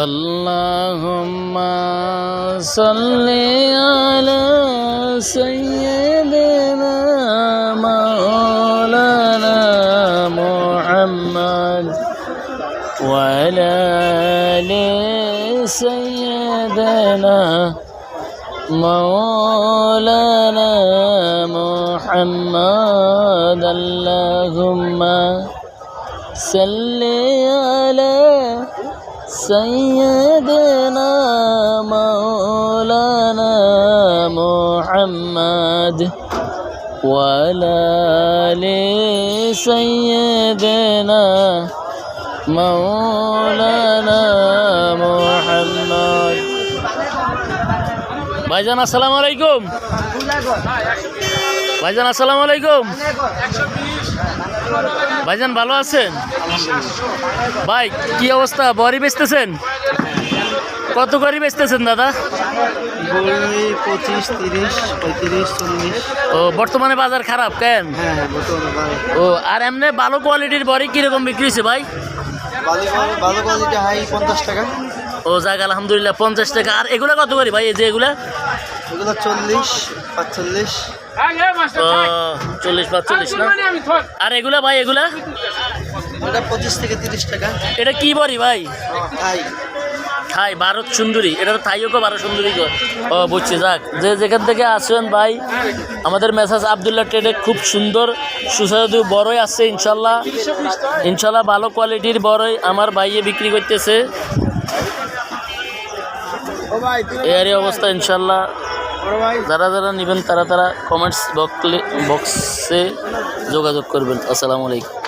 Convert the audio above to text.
আল্লাহুম্মা সাল্লি আলা সাইয়্যিদিনা মাওলানা মুহাম্মদ ওয়া আলা আলি সাইয়্যিদিনা মাওলানা মুহাম্মদ আল্লাহুম্মা সাল্লি আলা سيدنا مولانا محمد وعلى آل سيدنا مولانا محمد ভাইজান আসসালামু আলাইকুম। ভাইজান আসসালামু আলাইকুম। ভাইজান ভালো আছেন? ভাই কি অবস্থা, বড়ি বেচতেছেন? কত করে বেচতেছেন দাদা? 25, 30, 35, 40। ও বর্তমানে বাজার খারাপ কেন? ও আর এমনি ভালো কোয়ালিটির বড়ি কিরকম বিক্রি হচ্ছে ভাই? ভালো কোয়ালিটি হাই 50 টাকা। ও যাক আলহামদুলিল্লাহ 50 টাকা। আর এগুলা কত করে ভাই? এই যে এগুলা 40, 45। 40-45 না? আর এগুলা ভাই এগুলা 25 থেকে 30 টাকা। এটা কি বড়ি ভাই? হাই থাই ভারত সুন্দরী। এটা তো থাইও কো ভারত সুন্দরী কো। ও বুঝছি। যাক যে যেখান থেকে আসেন ভাই, আমাদের মেসাজ আবদুল্লাহ ট্রেডে খুব সুন্দর সুস্বাদু বড়ই আছে ইনশাল্লাহ। ইনশাল্লাহ ভালো কোয়ালিটির বড়ই আমার ভাইয়ে বিক্রি করতেছে। এর অবস্থা ইনশাল্লাহ যারা যারা নেবেন তারা কমেন্টস বক্সে যোগাযোগ করবেন। আসসালামু আলাইকুম।